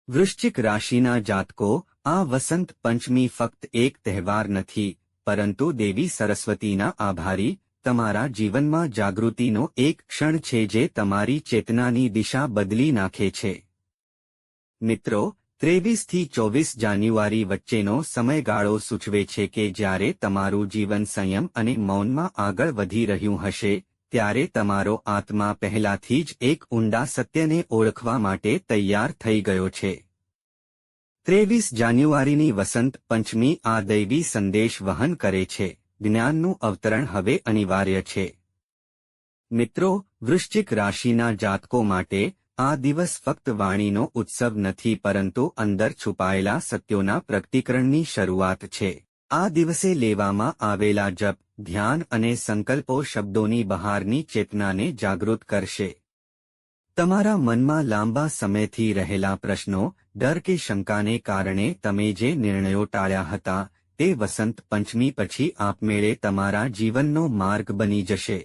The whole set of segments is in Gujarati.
વૃશ્ચિક રાશિના જાતકો, આ વસંત પંચમી ફક્ત એક તહેવાર નથી, પરંતુ દેવી સરસ્વતીના આભારી તમારા જીવનમાં જાગૃતિનો એક ક્ષણ છે જે તમારી ચેતનાની દિશા બદલી નાખે છે. મિત્રો, 23 થી 24 જાન્યુઆરી વચ્ચેનો સમયગાળો સૂચવે છે કે જ્યારે તમારું જીવન સંયમ અને મૌનમાં આગળ વધી રહ્યું હશે, ત્યારે તમારો આત્મા પહેલાથી જ એક ઊંડા સત્યને ઓળખવા માટે તૈયાર થઈ ગયો છે. 23 જાન્યુઆરીની વસંત પંચમી આ દૈવી સંદેશ વહન કરે છે, જ્ઞાનનું અવતરણ હવે અનિવાર્ય છે. મિત્રો, વૃશ્ચિક રાશિના જાતકો માટે આ દિવસ ફક્ત વાણીનો ઉત્સવ નથી પરંતુ અંદર છુપાયેલા સત્યોના પ્રગટીકરણની શરૂઆત છે. આ દિવસે લેવામાં આવેલા જપ, ધ્યાન અને સંકલ્પો શબ્દોની બહારની ચેતનાને જાગૃત કરશે. તમારા મનમાં લાંબા સમયથી રહેલા પ્રશ્નો, ડર કે શંકાને કારણે તમે જે નિર્ણયો ટાળ્યા હતા, તે વસંત પંચમી પછી આપમેળે તમારા જીવનનો માર્ગ બની જશે.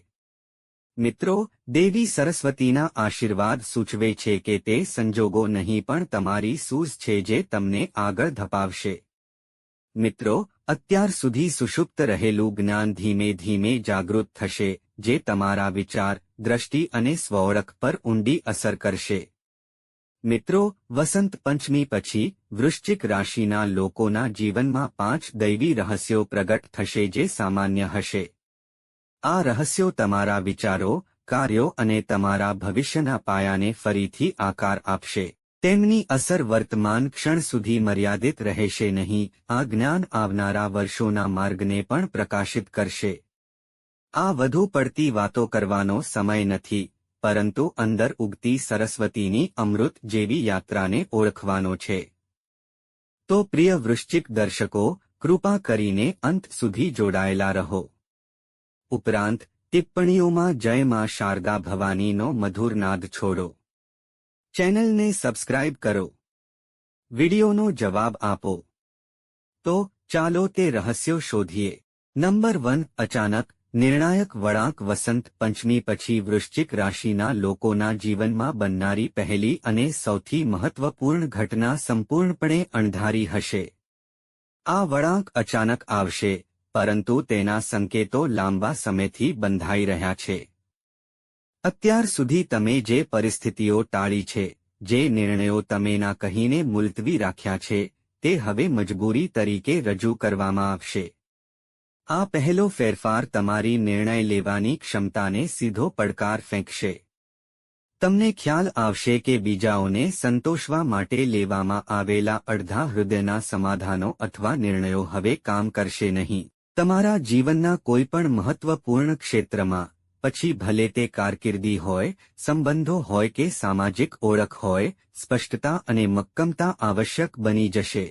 મિત્રો, દેવી સરસ્વતીના આશીર્વાદ સૂચવે છે કે તે સંજોગો નહીં પણ તમારી સૂઝ છે જે તમને આગળ ધપાવશે. મિત્રો, અત્યાર સુધી સુષુપ્ત રહેલું જ્ઞાન ધીમે ધીમે જાગૃત થશે, જે તમારા વિચાર, દ્રષ્ટિ અને સ્વઓળખ પર ઊંડી અસર કરશે. મિત્રો, વસંત પંચમી પછી વૃશ્ચિક રાશિના લોકોના જીવનમાં 5 દૈવી રહસ્યો પ્રગટ થશે જે સામાન્ય હશે. આ રહસ્યો તમારા વિચારો, કાર્યો અને તમારા ભવિષ્યના પાયાને ફરીથી આકાર આપશે. તેમની અસર વર્તમાન ક્ષણ સુધી મર્યાદિત રહેશે નહીં, આ જ્ઞાન આવનારા વર્ષોના માર્ગને પણ પ્રકાશિત કરશે. આ વધુ પડતી વાતો કરવાનો સમય નથી, પરંતુ અંદર ઉગતી સરસ્વતીની અમૃત જેવી યાત્રાને ઓળખવાનો છે. તો પ્રિય વૃશ્ચિક દર્શકો, કૃપા કરીને અંત સુધી જોડાયેલા રહો. ઉપરાંત ટિપ્પણીઓમાં જય માં શારદા ભવાનીનો મધુર નાદ છોડો. ચેનલને સબસ્ક્રાઇબ કરો. વિડિયોનો જવાબ આપો. તો ચાલો તે રહસ્યો શોધીએ. નંબર 1. અચાનક નિર્ણાયક વળાંક. વસંત પંચમી પછી વૃશ્ચિક રાશિના લોકોના જીવનમાં બનનારી પહેલી અને સૌથી મહત્વપૂર્ણ ઘટના સંપૂર્ણપણે અણધારી હશે. આ વળાંક અચાનક આવશે, પરંતુ તેના સંકેતો લાંબા સમયથી બંધાઈ રહ્યા છે. અત્યાર સુધી તમે જે પરિસ્થિતિઓ ટાળી છે, જે નિર્ણયો તમે ના કહીને મુલતવી રાખ્યા છે, તે હવે મજબૂરી તરીકે રજૂ કરવામાં આવશે. આ પહેલો ફેરફાર તમારી નિર્ણય લેવાની ક્ષમતાને સીધો પડકાર ફેંકશે. તમને ખ્યાલ આવશે કે બીજાઓને સંતોષવા માટે લેવામાં આવેલા અડધા હૃદયના સમાધાનો અથવા નિર્ણયો હવે કામ કરશે નહીં. તમારા જીવનના કોઈપણ મહત્વપૂર્ણ ક્ષેત્રમાં, પછી ભલે તે કારકિર્દી હોય, સંબંધો હોય કે સામાજિક ઓળખ હોય, સ્પષ્ટતા અને મક્કમતા આવશ્યક બની જશે.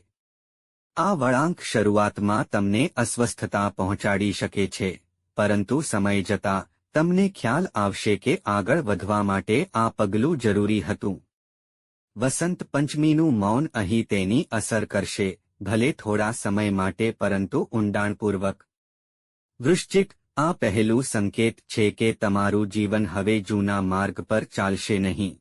આ વળાંક શરૂઆતમાં તમને અસ્વસ્થતા પહોંચાડી શકે છે, પરંતુ સમય જતાં તમને ખ્યાલ આવશે કે આગળ વધવા માટે આ પગલું જરૂરી હતું. વસંત પંચમીનું મૌન અહીં તેની અસર કરશે, ભલે થોડા સમય માટે પરંતુ ઊંડાણપૂર્વક. વૃશ્ચિક, આ પહેલું સંકેત છે કે તમારું જીવન હવે જૂના માર્ગ પર ચાલશે નહીં.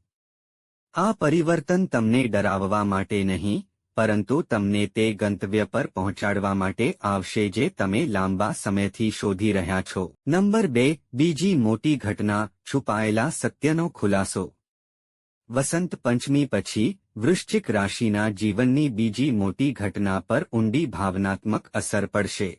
આ પરિવર્તન તમને ડરાવવા માટે નહીં, પરંતુ તમને તે ગંતવ્ય પર પહોંચાડવા માટે આવશે જે તમે લાંબા સમયથી શોધી રહ્યા છો. નંબર 2. બીજી મોટી ઘટના, છુપાયેલા સત્યનો ખુલાસો. વસંત પંચમી પછી વૃશ્ચિક રાશિના જીવનની બીજી મોટી ઘટના પર ઊંડી ભાવનાત્મક અસર પડશે.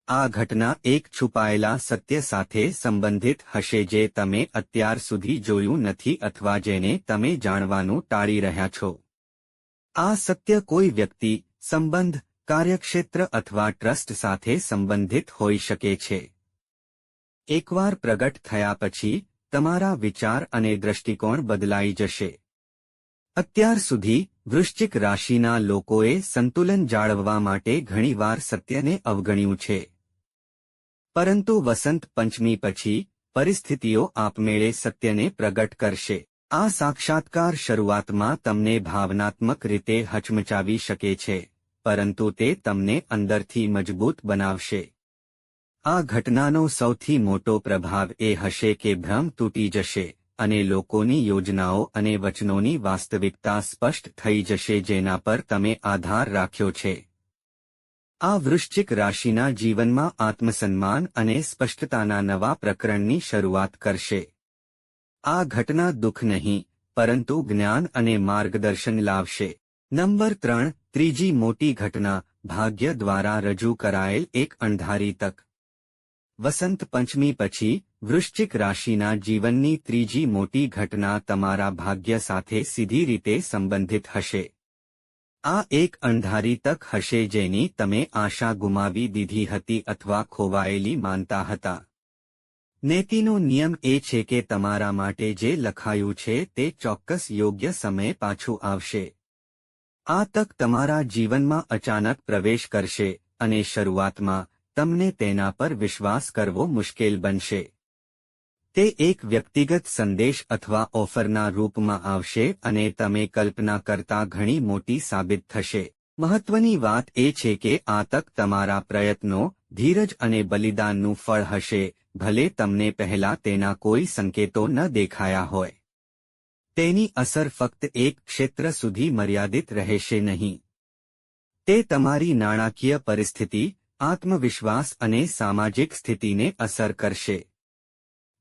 આ ઘટના એક છુપાયેલા સત્ય સાથે સંબંધિત હશે જે તમે અત્યાર સુધી જોયું નથી અથવા જેને તમે જાણવાનું ટાળી રહ્યા છો. આ સત્ય કોઈ વ્યક્તિ, સંબંધ, કાર્યક્ષેત્ર અથવા ટ્રસ્ટ સાથે સંબંધિત હોઈ શકે છે. એકવાર પ્રગટ થયા પછી તમારા વિચાર અને દૃષ્ટિકોણ બદલાઈ જશે. અત્યાર સુધી વૃશ્ચિક રાશિના લોકોએ સંતુલન જાળવવા માટે ઘણીવાર સત્યને અવગણ્યું છે. પરંતુ વસંત પંચમી પછી પરિસ્થિતિઓ આપમેળે સત્યને પ્રગટ કરશે. આ સાક્ષાત્કાર શરૂઆતમાં તમને ભાવનાત્મક રીતે હચમચાવી શકે છે, પરંતુ તે તમને અંદરથી મજબૂત બનાવશે. આ ઘટનાનો સૌથી મોટો પ્રભાવ એ હશે કે ભ્રમ તૂટી જશે, અને લોકોની યોજનાઓ અને વચનોની વાસ્તવિકતા સ્પષ્ટ થઈ જશે જેના પર તમે આધાર રાખ્યો છે. આ વૃશ્ચિક રાશિના જીવનમાં આત્મસન્માન અને સ્પષ્ટતાના નવા પ્રકરણની શરૂઆત કરશે. આ ઘટના દુઃખ નહીં, પરંતુ જ્ઞાન અને માર્ગદર્શન લાવશે. નંબર 3. ત્રીજી મોટી ઘટના, ભાગ્ય દ્વારા રજૂ કરાયેલ એક અણધારી તક. વસંત પંચમી પછી વૃશ્ચિક રાશિના જીવનની ત્રીજી મોટી ઘટના તમારા ભાગ્ય સાથે સીધી રીતે સંબંધિત હશે. આ એક અણધારી તક હશે જેની તમે આશા ગુમાવી દીધી હતી અથવા ખોવાયેલી માનતા હતા. નીતિનો નિયમ એ છે કે તમારા માટે જે લખાયું છે તે ચોક્કસ યોગ્ય સમયે પાછું આવશે. આ તક તમારા જીવનમાં અચાનક પ્રવેશ કરશે અને શરૂઆતમાં તમને તેના પર વિશ્વાસ કરવો મુશ્કેલ બનશે. તે એક વ્યક્તિગત સંદેશ અથવા ઓફરના રૂપમાં આવશે અને તમે કલ્પના કરતાં ઘણી મોટી સાબિત થશે. મહત્વની વાત એ છે કે આ તક તમારા પ્રયત્નો, ધીરજ અને બલિદાનનું ફળ હશે, ભલે તમને પહેલા તેના કોઈ સંકેતો ન દેખાયા હોય. તેની અસર ફક્ત એક ક્ષેત્ર સુધી મર્યાદિત રહેશે નહીં. તે તમારી નાણાકીય પરિસ્થિતિ, આત્મવિશ્વાસ અને સામાજિક સ્થિતિને અસર કરશે.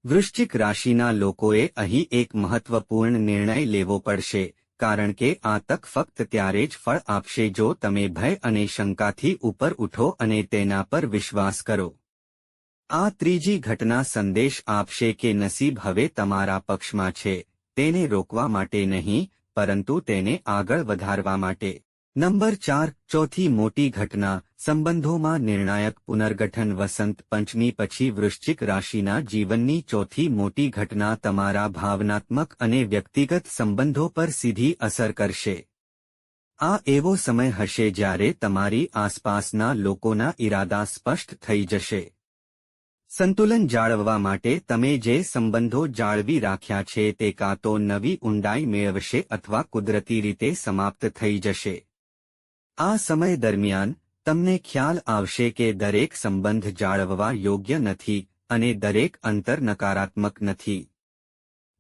વૃશ્ચિક રાશિના લોકોએ અહીં એક મહત્વપૂર્ણ નિર્ણય લેવો પડશે, કારણ કે આ તક ફક્ત ત્યારે જ ફળ આપશે જો તમે ભય અને શંકાથી ઉપર ઉઠો અને તેના પર વિશ્વાસ કરો. આ ત્રીજી ઘટના સંદેશ આપશે કે નસીબ હવે તમારા પક્ષમાં છે, તેને રોકવા માટે નહીં, પરંતુ તેને આગળ વધારવા માટે. નંબર 4. ચોથી મોટી ઘટના, સંબંધોમાં નિર્ણાયક પુનર્ગઠન. વસંત પંચમી પછી વૃશ્ચિક રાશિના જીવનની ચોથી મોટી ઘટના તમારા ભાવનાત્મક અને વ્યક્તિગત સંબંધો પર સીધી અસર કરશે. આ એવો સમય હશે જ્યારે તમારી આસપાસના લોકોના ઈરાદા સ્પષ્ટ થઈ જશે. સંતુલન જાળવવા માટે તમે જે સંબંધો જાળવી રાખ્યા છે તે કાં તો નવી ઊંડાઈ મેળવશે અથવા કુદરતી રીતે સમાપ્ત થઈ જશે. આ સમય દરમિયાન તમને ખ્યાલ આવશે કે દરેક સંબંધ જાળવવા યોગ્ય નથી અને દરેક અંતર નકારાત્મક નથી.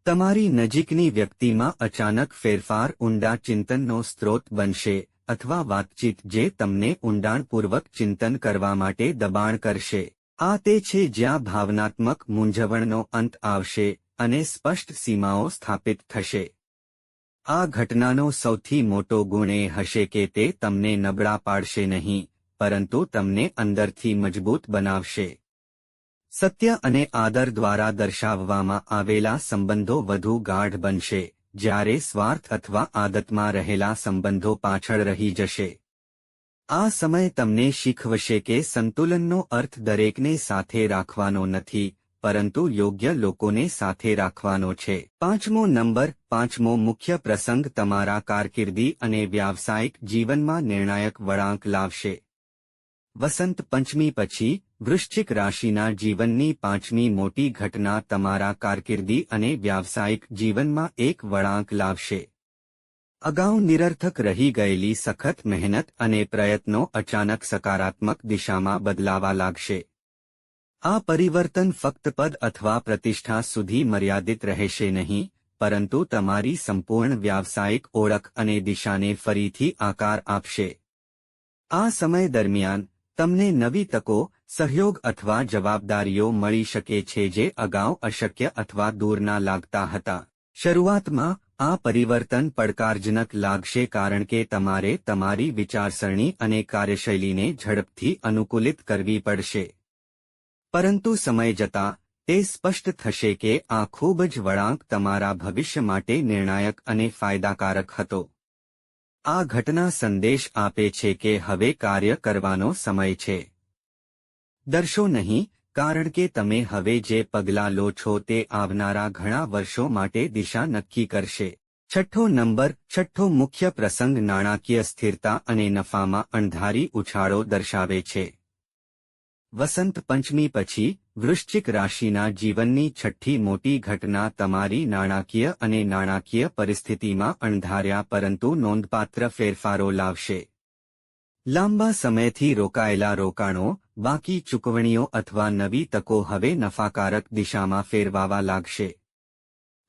તમારી નજીકની વ્યક્તિમાં અચાનક ફેરફાર ઊંડા ચિંતનનો સ્ત્રોત બનશે અથવા વાતચીત જે તમને ઊંડાણપૂર્વક ચિંતન કરવા માટે દબાણ કરશે. આ તે છે જ્યાં ભાવનાત્મક મૂંઝવણનો અંત આવશે અને સ્પષ્ટ સીમાઓ સ્થાપિત થશે. આ ઘટનાનો સૌથી મોટો ગુણ એ હશે કે તે તમને નબળા પાડશે નહીં, પરંતુ તમને અંદરથી મજબૂત બનાવશે. સત્ય અને આદર દ્વારા દર્શાવવામાં આવેલા સંબંધો વધુ ગાઢ બનશે, જ્યારે સ્વાર્થ અથવા આદતમાં રહેલા સંબંધો પાછળ રહી જશે. આ સમય તમને શીખવશે કે સંતુલનનો અર્થ દરેકને સાથે રાખવાનો નથી, પરંતુ યોગ્ય લોકોને સાથે રાખવાનો છે. પાંચમો નંબર. પાંચમો મુખ્ય પ્રસંગ તમારા કારકિર્દી અને વ્યાવસાયિક જીવનમાં નિર્ણાયક વળાંક લાવશે. વસંત પંચમી પછી વૃશ્ચિક રાશિના જીવનની પાંચમી મોટી ઘટના તમારા કારકિર્દી અને વ્યાવસાયિક જીવનમાં એક વળાંક લાવશે. અગાઉ નિરર્થક રહી ગયેલી સખત મહેનત અને પ્રયત્નો અચાનક સકારાત્મક દિશામાં બદલાવા લાગશે. આ પરિવર્તન ફક્ત પદ અથવા પ્રતિષ્ઠા સુધી મર્યાદિત રહેશે નહીં, પરંતુ તમારી સંપૂર્ણ વ્યાવસાયિક ઓળખ અને દિશાને ફરીથી આકાર આપશે. આ સમય દરમિયાન તમને નવી તકો, સહયોગ અથવા જવાબદારીઓ મળી શકે છે જે અગાઉ અશક્ય અથવા દૂરના લાગતા હતા. શરૂઆતમાં આ પરિવર્તન પડકારજનક લાગશે કારણ કે તમારે તમારી વિચારસરણી અને કાર્યશૈલીને ઝડપથી અનુકૂલિત કરવી પડશે. પરંતુ સમય જતાં તે સ્પષ્ટ થશે કે આ ખૂબ જ વળાંક તમારા ભવિષ્ય માટે નિર્ણાયક અને ફાયદાકારક હતો. આ ઘટના સંદેશ આપે છે કે હવે કાર્ય કરવાનો સમય છે. ડરશો નહીં, કારણ કે તમે હવે જે પગલાં લો છો તે આવનારા ઘણા વર્ષો માટે દિશા નક્કી કરશે. છઠ્ઠો નંબર. છઠ્ઠો મુખ્ય પ્રસંગ નાણાકીય સ્થિરતા અને નફામાં અણધારી ઉછાળો દર્શાવે છે. વસંત પંચમી પછી વૃશ્ચિક રાશિના જીવનની છઠ્ઠી મોટી ઘટના તમારી નાણાકીય અને નાણાકીય પરિસ્થિતિમાં અણધાર્યા પરંતુ નોંધપાત્ર ફેરફારો લાવશે. લાંબા સમયથી રોકાયેલા રોકાણો, બાકી ચૂકવણીઓ અથવા નવી તકો હવે નફાકારક દિશામાં ફેરવાવા લાગશે.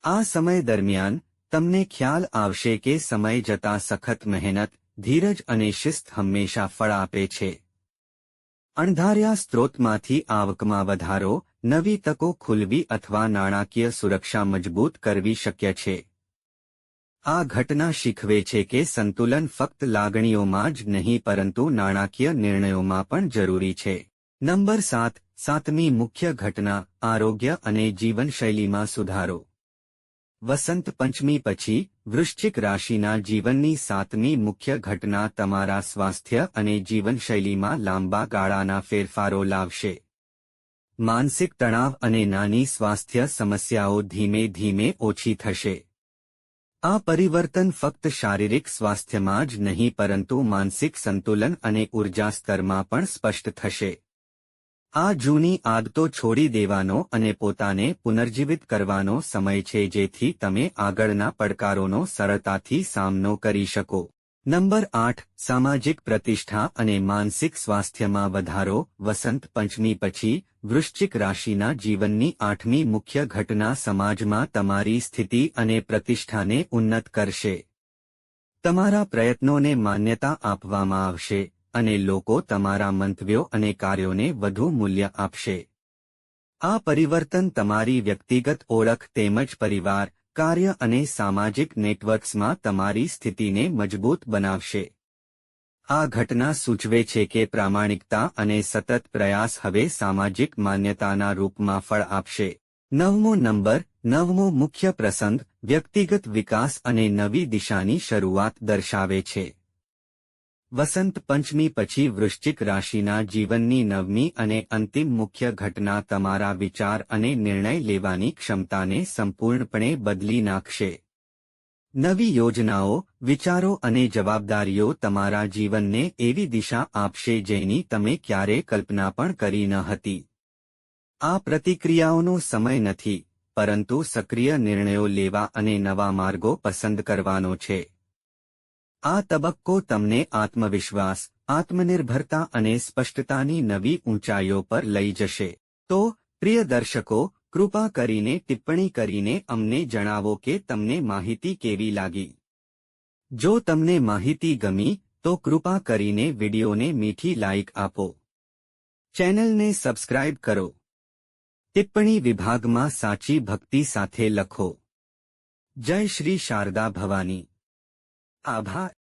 આ સમય દરમિયાન તમને ખ્યાલ આવશે કે સમય જતાં સખત મહેનત, ધીરજ અને શિસ્ત હંમેશા ફળ આપે છે. અણધાર્યા સ્ત્રોતમાંથી આવકમાં વધારો, નવી તકો ખુલવી અથવા નાણાકીય સુરક્ષા મજબૂત કરવી શક્ય છે. આ ઘટના શીખવે છે કે સંતુલન ફક્ત લાગણીઓમાં જ નહીં પરંતુ નાણાકીય નિર્ણયોમાં પણ જરૂરી છે. નંબર 7. સાતમી મુખ્ય ઘટના, આરોગ્ય અને જીવનશૈલીમાં સુધારો. વસંત પંચમી પછી વૃશ્ચિક રાશિના જીવનની સાતમી મુખ્ય ઘટના તમારા સ્વાસ્થ્ય અને જીવનશૈલીમાં લાંબા ગાળાના ફેરફારો લાવશે. માનસિક તણાવ અને નાની સ્વાસ્થ્ય સમસ્યાઓ ધીમે ધીમે ઓછી થશે. આ પરિવર્તન ફક્ત શારીરિક સ્વાસ્થ્યમાં જ નહીં પરંતુ માનસિક સંતુલન અને ઉર્જા સ્તરમાં પણ સ્પષ્ટ થશે. આ જૂની આદતો છોડી દેવાનો અને પોતાને પુનર્જીવિત કરવાનો સમય છે જેથી તમે આગળના પડકારોનો સરળતાથી સામનો કરી શકો. નંબર 8. સામાજિક પ્રતિષ્ઠા અને માનસિક સ્વાસ્થ્યમાં વધારો. વસંત પંચમી પછી વૃશ્ચિક રાશિના જીવનની આઠમી મુખ્ય ઘટના સમાજમાં તમારી સ્થિતિ અને પ્રતિષ્ઠાને ઉન્નત કરશે. તમારા પ્રયત્નોને માન્યતા આપવામાં આવશે અને લોકો તમારા મંતવ્યો અને કાર્યોને વધુ મૂલ્ય આપશે. આ પરિવર્તન તમારી વ્યક્તિગત ઓળખ તેમજ પરિવાર, કાર્ય અને સામાજિક નેટવર્ક્સમાં તમારી સ્થિતિને મજબૂત બનાવશે. આ ઘટના સૂચવે છે કે પ્રામાણિકતા અને સતત પ્રયાસ હવે સામાજિક માન્યતાના રૂપમાં ફળ આપશે. નવમો નંબર, નવમો મુખ્ય પ્રસંગ, વ્યક્તિગત વિકાસ અને નવી દિશાની શરૂઆત દર્શાવે છે. વસંત પંચમી પછી વૃશ્ચિક રાશિના જીવનની નવમી અને અંતિમ મુખ્ય ઘટના તમારા વિચાર અને નિર્ણય લેવાની ક્ષમતાને સંપૂર્ણપણે બદલી નાખશે. નવી યોજનાઓ, વિચારો અને જવાબદારીઓ તમારા જીવનને એવી દિશા આપશે જેની તમે ક્યારેય કલ્પના પણ કરી ન હતી. આ પ્રતિક્રિયાઓનો સમય નથી, પરંતુ સક્રિય નિર્ણયો લેવા અને નવા માર્ગો પસંદ કરવાનો છે. આ તબક્કો તમને આત્મવિશ્વાસ, આત્મનિર્ભરતા અને સ્પષ્ટતાની નવી ઊંચાઈઓ પર લઈ જશે. તો પ્રિય દર્શકો, કૃપા કરીને ટિપ્પણી કરીને અમને જણાવો કે તમને માહિતી કેવી લાગી. જો તમને માહિતી ગમી તો કૃપા કરીને વિડિયોને મીઠી લાઇક આપો. ચેનલને સબસ્ક્રાઇબ કરો. ટિપ્પણી વિભાગમાં સાચી ભક્તિ સાથે લખો. જય શ્રી શારદા ભવાની. આભાર.